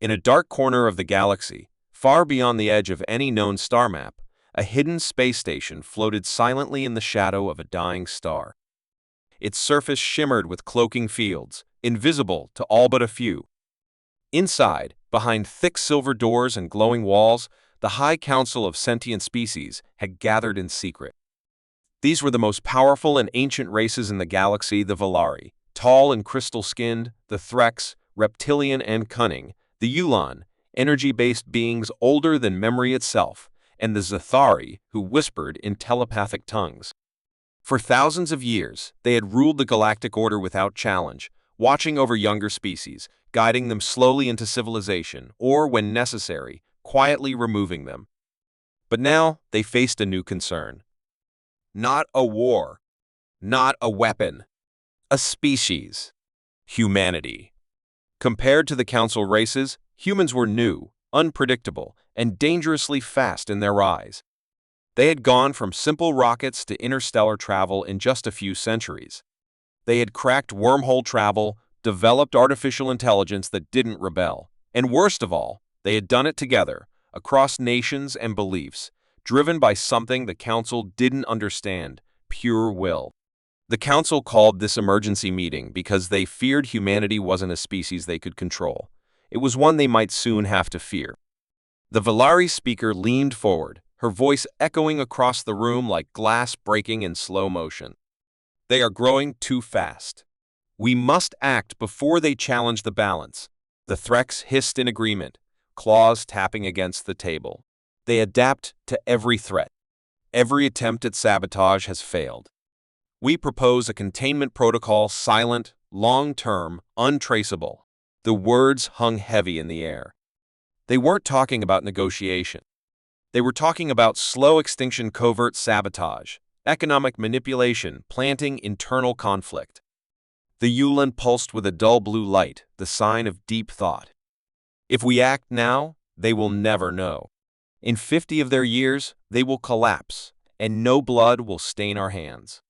In a dark corner of the galaxy, far beyond the edge of any known star map, a hidden space station floated silently in the shadow of a dying star. Its surface shimmered with cloaking fields, invisible to all but a few. Inside, behind thick silver doors and glowing walls, the High Council of Sentient Species had gathered in secret. These were the most powerful and ancient races in the galaxy, the Valari, tall and crystal-skinned, the Threx, reptilian and cunning, the Yulan, energy-based beings older than memory itself, and the Zathari, who whispered in telepathic tongues. For thousands of years, they had ruled the galactic order without challenge, watching over younger species, guiding them slowly into civilization, or, when necessary, quietly removing them. But now they faced a new concern. Not a war, not a weapon, a species. Humanity. Compared to the Council races, humans were new, unpredictable, and dangerously fast in their rise. They had gone from simple rockets to interstellar travel in just a few centuries. They had cracked wormhole travel, developed artificial intelligence that didn't rebel, and worst of all, they had done it together, across nations and beliefs, driven by something the Council didn't understand: pure will. The Council called this emergency meeting because they feared humanity wasn't a species they could control. It was one they might soon have to fear. The Valari speaker leaned forward, her voice echoing across the room like glass breaking in slow motion. They are growing too fast. We must act before they challenge the balance. The Threx hissed in agreement, claws tapping against the table. They adapt to every threat. Every attempt at sabotage has failed. We propose a containment protocol, silent, long-term, untraceable. The words hung heavy in the air. They weren't talking about negotiation. They were talking about slow extinction, covert sabotage, economic manipulation, planting internal conflict. The Yulan pulsed with a dull blue light, the sign of deep thought. If we act now, they will never know. In 50 of their years, they will collapse, and no blood will stain our hands.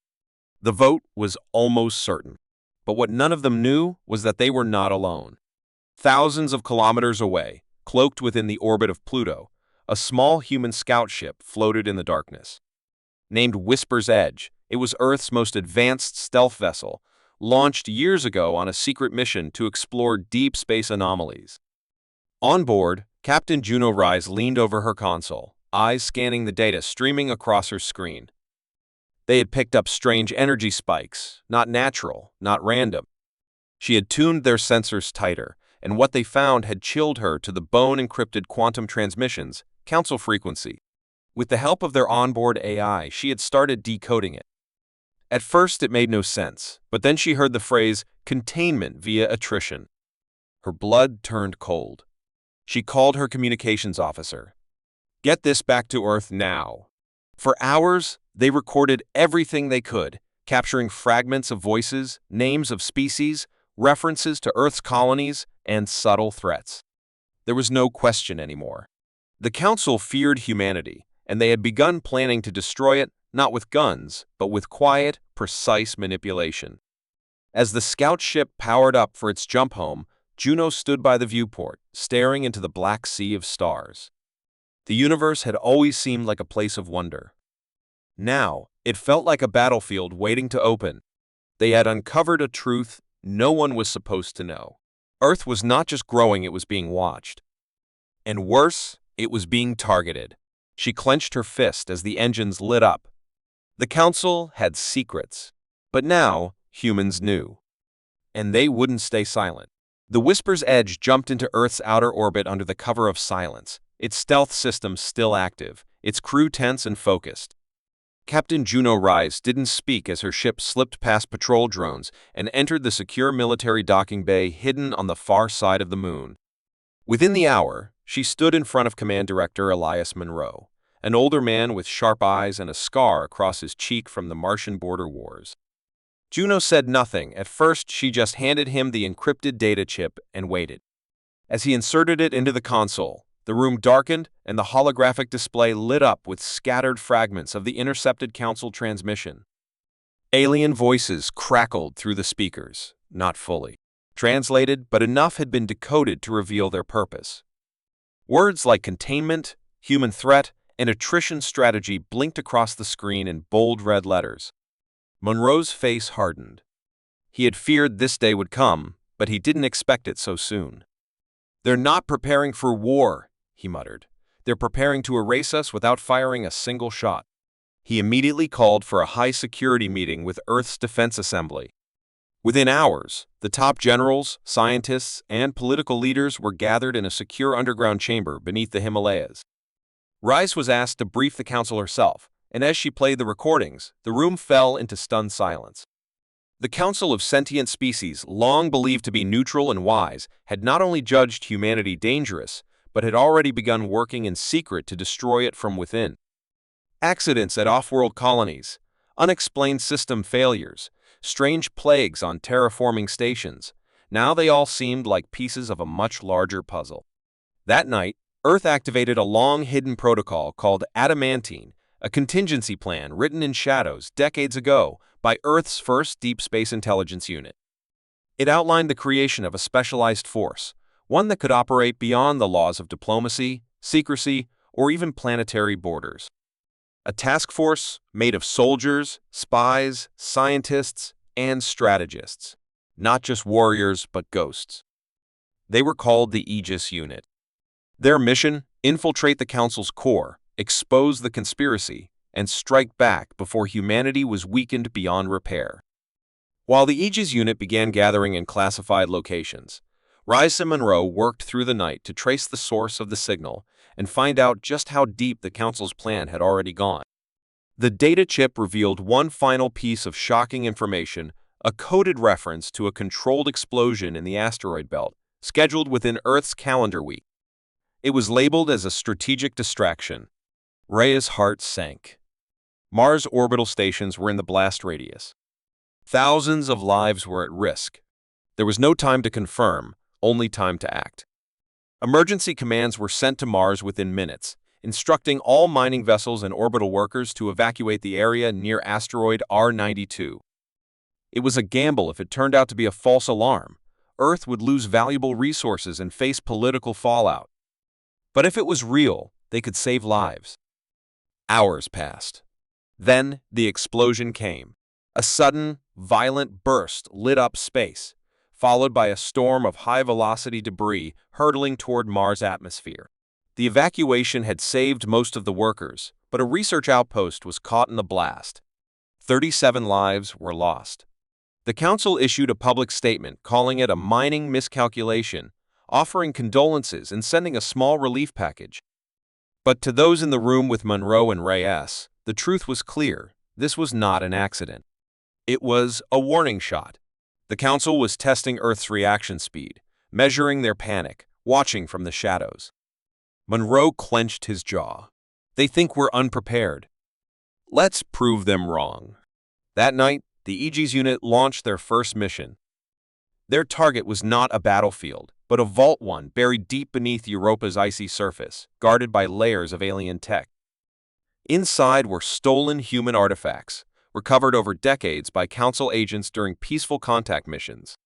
The vote was almost certain, but what none of them knew was that they were not alone. Thousands of kilometers away, cloaked within the orbit of Pluto, a small human scout ship floated in the darkness. Named Whisper's Edge, it was Earth's most advanced stealth vessel, launched years ago on a secret mission to explore deep space anomalies. On board, Captain Juno Rise leaned over her console, eyes scanning the data streaming across her screen. They had picked up strange energy spikes, not natural, not random. She had tuned their sensors tighter, and what they found had chilled her to the bone-encrypted quantum transmissions, Council frequency. With the help of their onboard AI, she had started decoding it. At first, it made no sense, but then she heard the phrase, containment via attrition. Her blood turned cold. She called her communications officer. Get this back to Earth now. For hours, they recorded everything they could, capturing fragments of voices, names of species, references to Earth's colonies, and subtle threats. There was no question anymore. The Council feared humanity, and they had begun planning to destroy it, not with guns, but with quiet, precise manipulation. As the scout ship powered up for its jump home, Juno stood by the viewport, staring into the black sea of stars. The universe had always seemed like a place of wonder. Now, it felt like a battlefield waiting to open. They had uncovered a truth no one was supposed to know. Earth was not just growing, it was being watched. And worse, it was being targeted. She clenched her fist as the engines lit up. The Council had secrets, but now humans knew. And they wouldn't stay silent. The Whisper's Edge jumped into Earth's outer orbit under the cover of silence, its stealth system still active, its crew tense and focused. Captain Juno Rise didn't speak as her ship slipped past patrol drones and entered the secure military docking bay hidden on the far side of the moon. Within the hour, she stood in front of Command Director Elias Monroe, an older man with sharp eyes and a scar across his cheek from the Martian border wars. Juno said nothing. At first, she just handed him the encrypted data chip and waited. As he inserted it into the console, the room darkened and the holographic display lit up with scattered fragments of the intercepted Council transmission. Alien voices crackled through the speakers, not fully. translated, but enough had been decoded to reveal their purpose. Words like containment, human threat, and attrition strategy blinked across the screen in bold red letters. Monroe's face hardened. He had feared this day would come, but he didn't expect it so soon. "They're not preparing for war," he muttered. "They're preparing to erase us without firing a single shot." He immediately called for a high-security meeting with Earth's Defense Assembly. Within hours, the top generals, scientists, and political leaders were gathered in a secure underground chamber beneath the Himalayas. Rice was asked to brief the council herself, and as she played the recordings, the room fell into stunned silence. The Council of Sentient Species, long believed to be neutral and wise, had not only judged humanity dangerous, but had already begun working in secret to destroy it from within. Accidents at off-world colonies, unexplained system failures, strange plagues on terraforming stations, now they all seemed like pieces of a much larger puzzle. That night, Earth activated a long-hidden protocol called Adamantine, a contingency plan written in shadows decades ago by Earth's first deep space intelligence unit. It outlined the creation of a specialized force, one that could operate beyond the laws of diplomacy, secrecy, or even planetary borders. A task force made of soldiers, spies, scientists, and strategists. Not just warriors, but ghosts. They were called the Aegis Unit. Their mission: infiltrate the Council's core, expose the conspiracy, and strike back before humanity was weakened beyond repair. While the Aegis Unit began gathering in classified locations, Rice and Monroe worked through the night to trace the source of the signal and find out just how deep the Council's plan had already gone. The data chip revealed one final piece of shocking information, a coded reference to a controlled explosion in the asteroid belt, scheduled within Earth's calendar week. It was labeled as a strategic distraction. Rhea's heart sank. Mars' orbital stations were in the blast radius. Thousands of lives were at risk. There was no time to confirm, only time to act. Emergency commands were sent to Mars within minutes, instructing all mining vessels and orbital workers to evacuate the area near asteroid R92. It was a gamble if it turned out to be a false alarm. Earth would lose valuable resources and face political fallout. But if it was real, they could save lives. Hours passed. Then the explosion came. A sudden, violent burst lit up space, followed by a storm of high-velocity debris hurtling toward Mars' atmosphere. The evacuation had saved most of the workers, but a research outpost was caught in the blast. 37 lives were lost. The Council issued a public statement calling it a mining miscalculation, offering condolences and sending a small relief package. But to those in the room with Monroe and Reyes, the truth was clear: this was not an accident. It was a warning shot. The Council was testing Earth's reaction speed, measuring their panic, watching from the shadows. Monroe clenched his jaw. "They think we're unprepared. Let's prove them wrong." That night, the Aegis Unit launched their first mission. Their target was not a battlefield, but a Vault 1 buried deep beneath Europa's icy surface, guarded by layers of alien tech. Inside were stolen human artifacts, recovered over decades by Council agents during peaceful contact missions.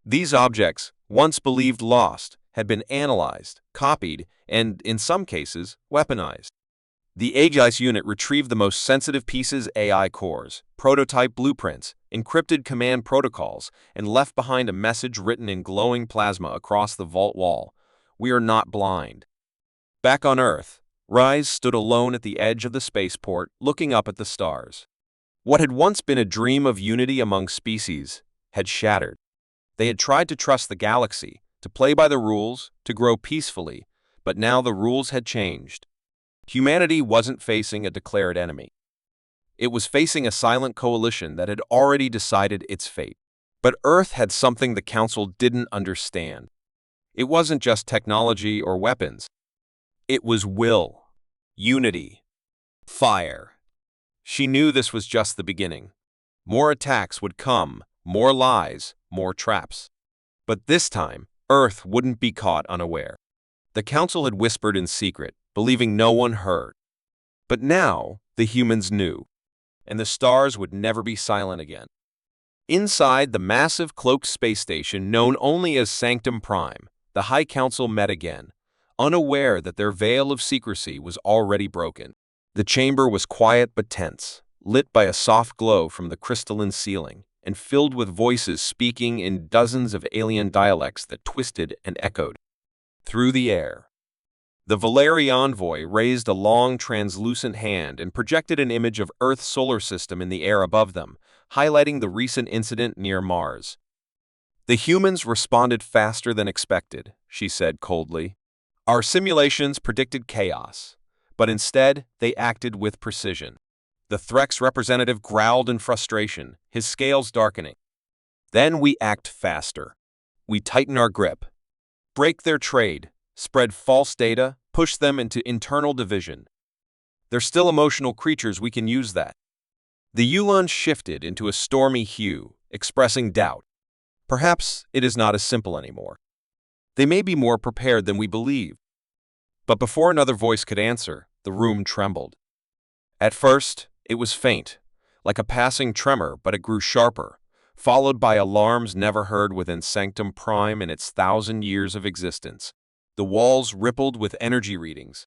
These objects, once believed lost, had been analyzed, copied, and, in some cases, weaponized. The Aegis Unit retrieved the most sensitive pieces: AI cores, prototype blueprints, encrypted command protocols, and left behind a message written in glowing plasma across the vault wall: "We are not blind." Back on Earth, Rise stood alone at the edge of the spaceport, looking up at the stars. What had once been a dream of unity among species had shattered. They had tried to trust the galaxy, to play by the rules, to grow peacefully, but now the rules had changed. Humanity wasn't facing a declared enemy. It was facing a silent coalition that had already decided its fate. But Earth had something the Council didn't understand. It wasn't just technology or weapons. It was will, unity, fire. She knew this was just the beginning. More attacks would come, more lies, more traps. But this time, Earth wouldn't be caught unaware. The Council had whispered in secret, believing no one heard. But now, the humans knew, and the stars would never be silent again. Inside the massive cloaked space station known only as Sanctum Prime, the High Council met again, unaware that their veil of secrecy was already broken. The chamber was quiet but tense, lit by a soft glow from the crystalline ceiling, and filled with voices speaking in dozens of alien dialects that twisted and echoed through the air. The Valeri envoy raised a long, translucent hand and projected an image of Earth's solar system in the air above them, highlighting the recent incident near Mars. The humans responded faster than expected, she said coldly. Our simulations predicted chaos, but instead they acted with precision. The Threx representative growled in frustration, his scales darkening. Then we act faster. We tighten our grip, break their trade, spread false data, push them into internal division. They're still emotional creatures, we can use that. The Yulan shifted into a stormy hue, expressing doubt. Perhaps it is not as simple anymore. They may be more prepared than we believe. But before another voice could answer, the room trembled. At first, it was faint, like a passing tremor, but it grew sharper, followed by alarms never heard within Sanctum Prime in its 1,000 years of existence. The walls rippled with energy readings.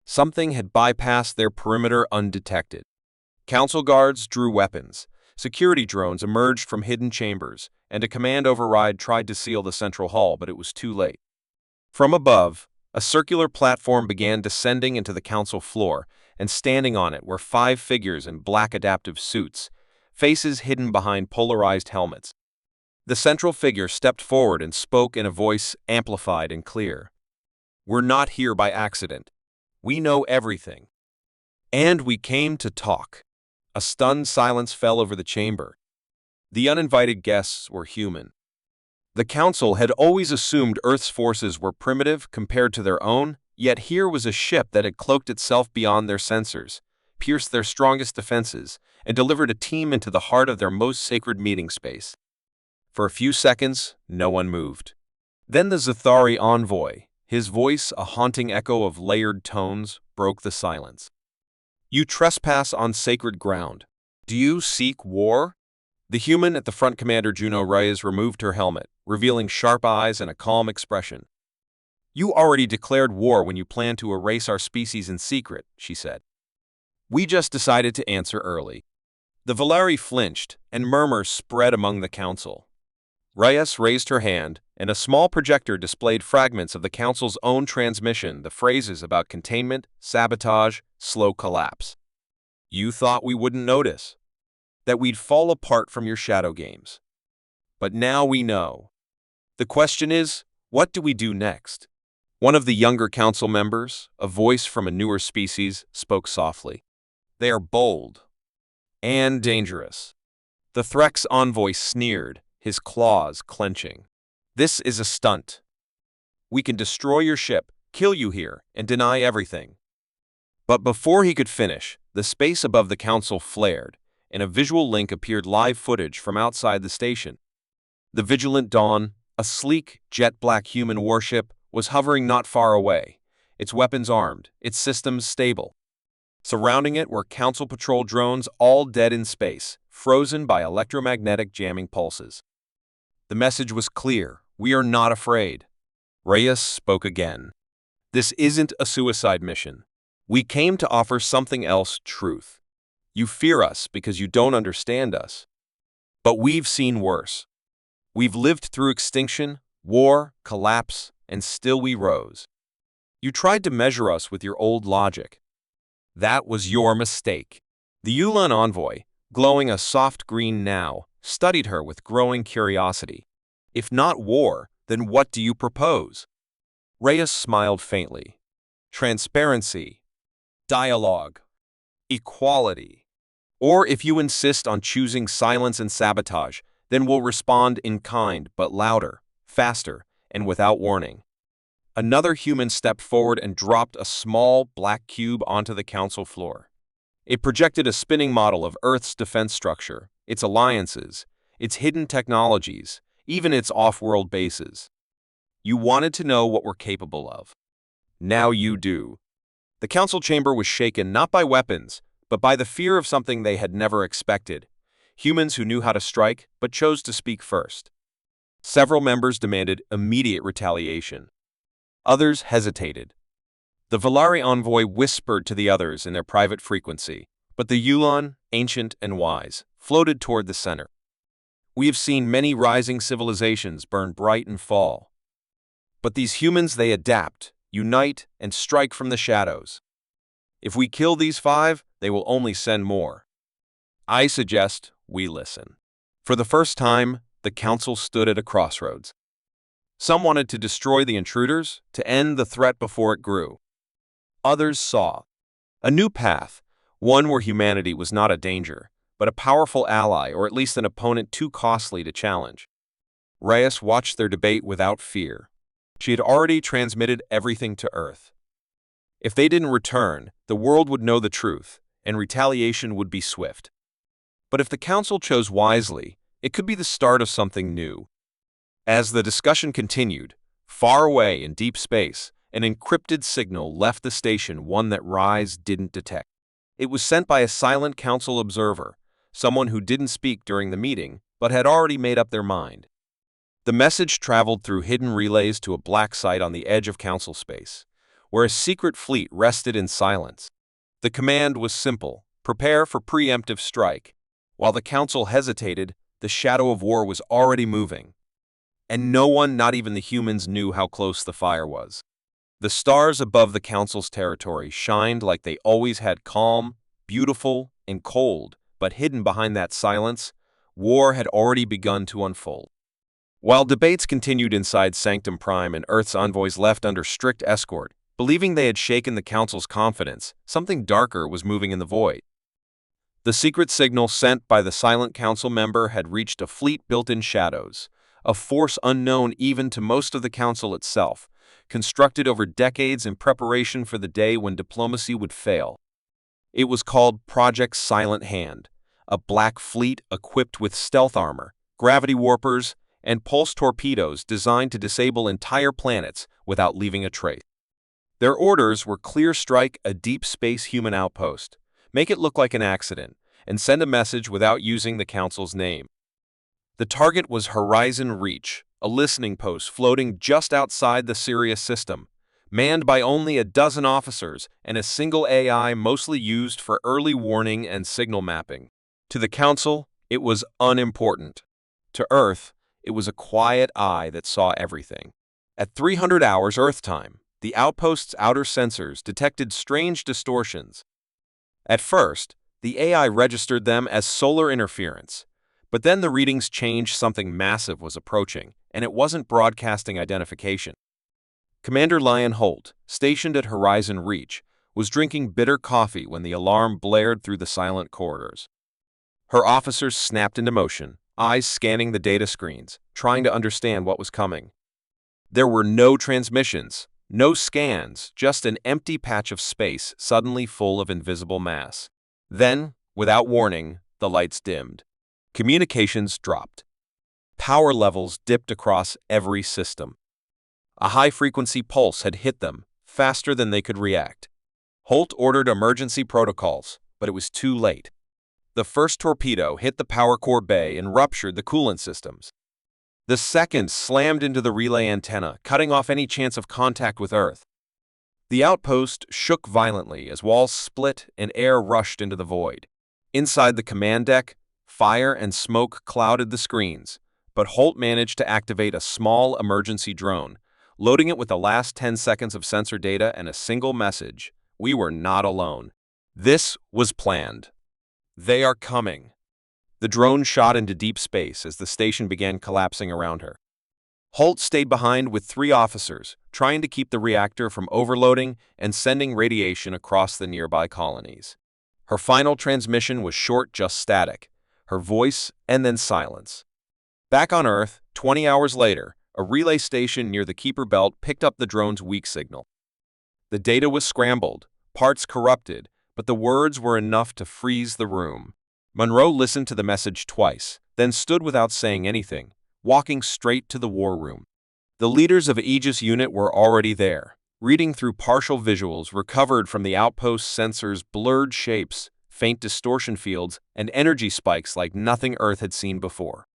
Something had bypassed their perimeter undetected. Council guards drew weapons, security drones emerged from hidden chambers, and a command override tried to seal the central hall, but it was too late. From above, a circular platform began descending into the council floor, and standing on it were 5 figures in black adaptive suits, faces hidden behind polarized helmets. The central figure stepped forward and spoke in a voice amplified and clear. We're not here by accident. We know everything. And we came to talk. A stunned silence fell over the chamber. The uninvited guests were human. The council had always assumed Earth's forces were primitive compared to their own, yet here was a ship that had cloaked itself beyond their sensors, pierced their strongest defenses, and delivered a team into the heart of their most sacred meeting space. For a few seconds, no one moved. Then the Zathari envoy, his voice a haunting echo of layered tones, broke the silence. You trespass on sacred ground. Do you seek war? The human at the front, Commander Juno Reyes, removed her helmet, revealing sharp eyes and a calm expression. You already declared war when you planned to erase our species in secret, she said. We just decided to answer early. The Valeri flinched, and murmurs spread among the council. Reyes raised her hand, and a small projector displayed fragments of the council's own transmission, the phrases about containment, sabotage, slow collapse. You thought we wouldn't notice, that we'd fall apart from your shadow games. But now we know. The question is, what do we do next? One of the younger council members, a voice from a newer species, spoke softly. They are bold and dangerous. The Threx envoy sneered, his claws clenching. This is a stunt. We can destroy your ship, kill you here, and deny everything. But before he could finish, the space above the council flared, and a visual link appeared, live footage from outside the station. The Vigilant Dawn, a sleek, jet-black human warship, was hovering not far away, its weapons armed, its systems stable. Surrounding it were council patrol drones, all dead in space, frozen by electromagnetic jamming pulses. The message was clear. We are not afraid. Reyes spoke again. This isn't a suicide mission. We came to offer something else, truth. You fear us because you don't understand us. But we've seen worse. We've lived through extinction, war, collapse, and still we rose. You tried to measure us with your old logic. That was your mistake. The Yulan envoy, glowing a soft green now, studied her with growing curiosity. If not war, then what do you propose? Reyes smiled faintly. Transparency, dialogue, equality. Or if you insist on choosing silence and sabotage, then we'll respond in kind, but louder, faster, and without warning. Another human stepped forward and dropped a small, black cube onto the council floor. It projected a spinning model of Earth's defense structure, its alliances, its hidden technologies, even its off-world bases. You wanted to know what we're capable of. Now you do. The council chamber was shaken not by weapons, but by the fear of something they had never expected. humans who knew how to strike but chose to speak first. Several members demanded immediate retaliation. Others hesitated. The Valari envoy whispered to the others in their private frequency, but the Yulan, ancient and wise, floated toward the center. We have seen many rising civilizations burn bright and fall. But these humans, they adapt, unite, and strike from the shadows. If we kill these 5, they will only send more. I suggest we listen. For the first time, the council stood at a crossroads. Some wanted to destroy the intruders, to end the threat before it grew. Others saw a new path, one where humanity was not a danger, but a powerful ally or at least an opponent too costly to challenge. Reyes watched their debate without fear. She had already transmitted everything to Earth. If they didn't return, the world would know the truth, and retaliation would be swift. But if the Council chose wisely, it could be the start of something new. As the discussion continued, far away in deep space, an encrypted signal left the station, one that Reyes didn't detect. It was sent by a silent Council observer, someone who didn't speak during the meeting, but had already made up their mind. The message traveled through hidden relays to a black site on the edge of Council space, where a secret fleet rested in silence. The command was simple: prepare for preemptive strike. While the Council hesitated, the shadow of war was already moving. And no one, not even the humans, knew how close the fire was. The stars above the Council's territory shined like they always had, calm, beautiful, and cold, but hidden behind that silence, war had already begun to unfold. While debates continued inside Sanctum Prime and Earth's envoys left under strict escort, believing they had shaken the Council's confidence, something darker was moving in the void. The secret signal sent by the silent Council member had reached a fleet built in shadows, a force unknown even to most of the Council itself, constructed over decades in preparation for the day when diplomacy would fail. It was called Project Silent Hand, a black fleet equipped with stealth armor, gravity warpers, and pulse torpedoes designed to disable entire planets without leaving a trace. Their orders were clear: strike a deep space human outpost, make it look like an accident, and send a message without using the Council's name. The target was Horizon Reach, a listening post floating just outside the Sirius system, manned by only a dozen officers and a single AI mostly used for early warning and signal mapping. To the Council, it was unimportant. To Earth, it was a quiet eye that saw everything. At 300 hours Earth time, the outpost's outer sensors detected strange distortions. At first, the AI registered them as solar interference, but then the readings changed. Something massive was approaching, and it wasn't broadcasting identification. Commander Lion Holt, stationed at Horizon Reach, was drinking bitter coffee when the alarm blared through the silent corridors. Her officers snapped into motion, eyes scanning the data screens, trying to understand what was coming. There were no transmissions, no scans, just an empty patch of space suddenly full of invisible mass. Then, without warning, the lights dimmed. Communications dropped. Power levels dipped across every system. A high-frequency pulse had hit them, faster than they could react. Holt ordered emergency protocols, but it was too late. The first torpedo hit the power core bay and ruptured the coolant systems. The second slammed into the relay antenna, cutting off any chance of contact with Earth. The outpost shook violently as walls split and air rushed into the void. Inside the command deck, fire and smoke clouded the screens, but Holt managed to activate a small emergency drone, loading it with the last 10 seconds of sensor data and a single message: we were not alone. This was planned. They are coming. The drone shot into deep space as the station began collapsing around her. Holt stayed behind with 3 officers, trying to keep the reactor from overloading and sending radiation across the nearby colonies. Her final transmission was short, just static, her voice and then silence. Back on Earth, 20 hours later, a relay station near the Keeper Belt picked up the drone's weak signal. The data was scrambled, parts corrupted, but the words were enough to freeze the room. Monroe listened to the message twice, then stood without saying anything, walking straight to the war room. The leaders of Aegis unit were already there, reading through partial visuals recovered from the outpost sensors, blurred shapes, faint distortion fields, and energy spikes like nothing Earth had seen before.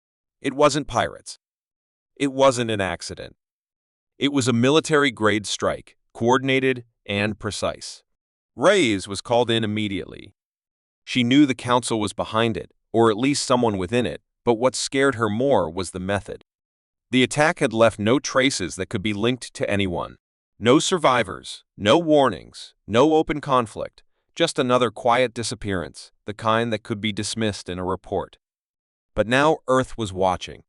It wasn't pirates. It wasn't an accident. It was a military-grade strike, coordinated and precise. Reyes was called in immediately. She knew the council was behind it, or at least someone within it, but what scared her more was the method. The attack had left no traces that could be linked to anyone. No survivors, no warnings, no open conflict, just another quiet disappearance, the kind that could be dismissed in a report. But now Earth was watching.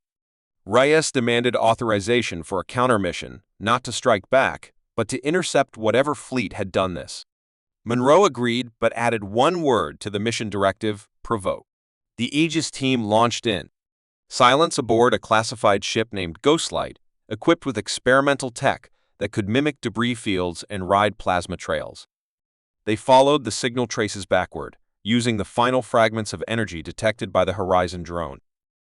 Reyes demanded authorization for a countermission, not to strike back, but to intercept whatever fleet had done this. Monroe agreed, but added one word to the mission directive: provoke. The Aegis team launched in. Silence aboard a classified ship named Ghostlight, equipped with experimental tech that could mimic debris fields and ride plasma trails. They followed the signal traces backward, using the final fragments of energy detected by the Horizon drone.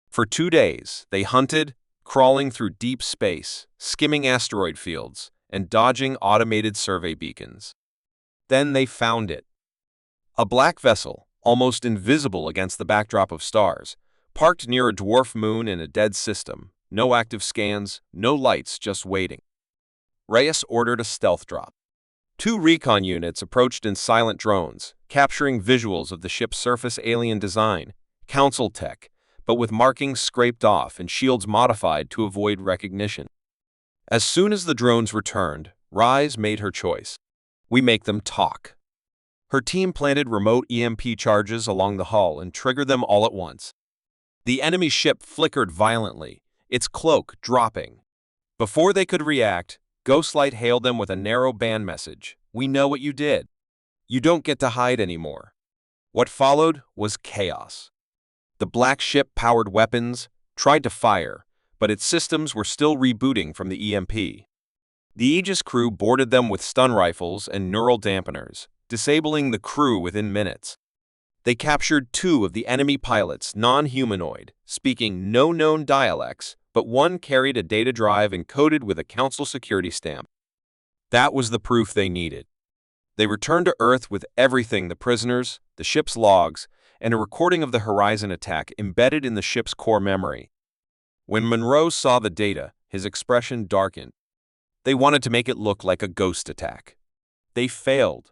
For 2 days, they hunted, crawling through deep space, skimming asteroid fields, and dodging automated survey beacons. Then they found it. A black vessel, almost invisible against the backdrop of stars, parked near a dwarf moon in a dead system. No active scans, no lights, just waiting. Reyes ordered a stealth drop. 2 recon units approached in silent drones, capturing visuals of the ship's surface alien design, council tech, but with markings scraped off and shields modified to avoid recognition. As soon as the drones returned, Reyes made her choice. We make them talk. Her team planted remote EMP charges along the hull and triggered them all at once. The enemy ship flickered violently, its cloak dropping. Before they could react, Ghostlight hailed them with a narrow band message: "We know what you did. You don't get to hide anymore." What followed was chaos. The black ship powered weapons, tried to fire, but its systems were still rebooting from the EMP. The Aegis crew boarded them with stun rifles and neural dampeners, disabling the crew within minutes. They captured 2 of the enemy pilots, non-humanoid, speaking no known dialects, but one carried a data drive encoded with a council security stamp. That was the proof they needed. They returned to Earth with everything: the prisoners, the ship's logs, and a recording of the Horizon attack embedded in the ship's core memory. When Monroe saw the data, his expression darkened. They wanted to make it look like a ghost attack. They failed.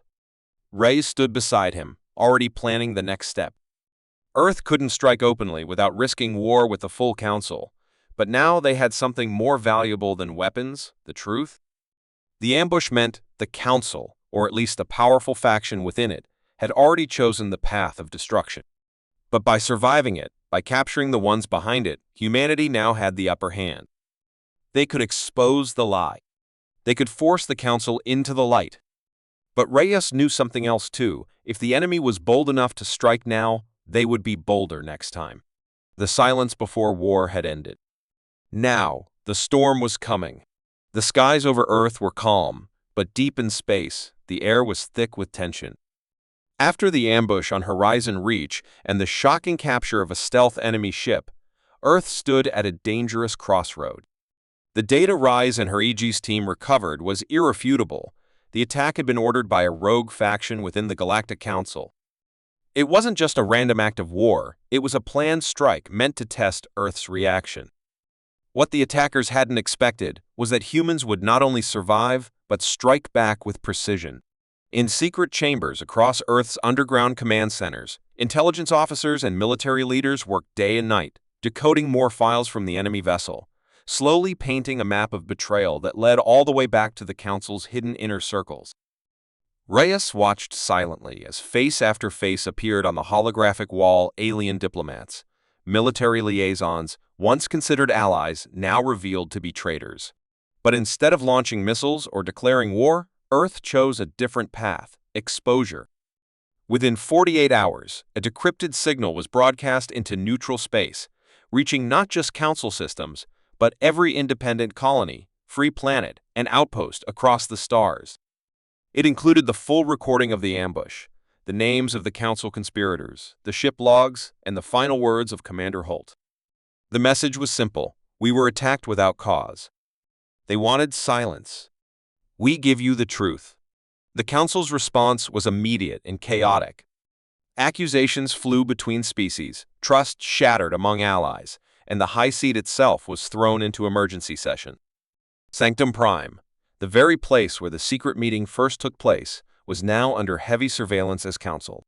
Reyes stood beside him, already planning the next step. Earth couldn't strike openly without risking war with the full council, but now they had something more valuable than weapons: the truth. The ambush meant the council, or at least a powerful faction within it, had already chosen the path of destruction. But by surviving it, by capturing the ones behind it, humanity now had the upper hand. They could expose the lie. They could force the council into the light. But Reyes knew something else too. If the enemy was bold enough to strike now, they would be bolder next time. The silence before war had ended. Now, the storm was coming. The skies over Earth were calm, but deep in space, the air was thick with tension. After the ambush on Horizon Reach and the shocking capture of a stealth enemy ship, Earth stood at a dangerous crossroad. The data Reyes and her Aegis team recovered was irrefutable. The attack had been ordered by a rogue faction within the Galactic Council. It wasn't just a random act of war, it was a planned strike meant to test Earth's reaction. What the attackers hadn't expected was that humans would not only survive, but strike back with precision. In secret chambers across Earth's underground command centers, intelligence officers and military leaders worked day and night, decoding more files from the enemy vessel, slowly painting a map of betrayal that led all the way back to the Council's hidden inner circles. Reyes watched silently as face after face appeared on the holographic wall: alien diplomats, military liaisons, once considered allies, now revealed to be traitors. But instead of launching missiles or declaring war, Earth chose a different path: exposure. Within 48 hours, a decrypted signal was broadcast into neutral space, reaching not just Council systems, but every independent colony, free planet, and outpost across the stars. It included the full recording of the ambush, the names of the Council conspirators, the ship logs, and the final words of Commander Holt. The message was simple: we were attacked without cause. They wanted silence. We give you the truth. The Council's response was immediate and chaotic. Accusations flew between species, trust shattered among allies, and the high seat itself was thrown into emergency session. Sanctum Prime, the very place where the secret meeting first took place, was now under heavy surveillance as counseled.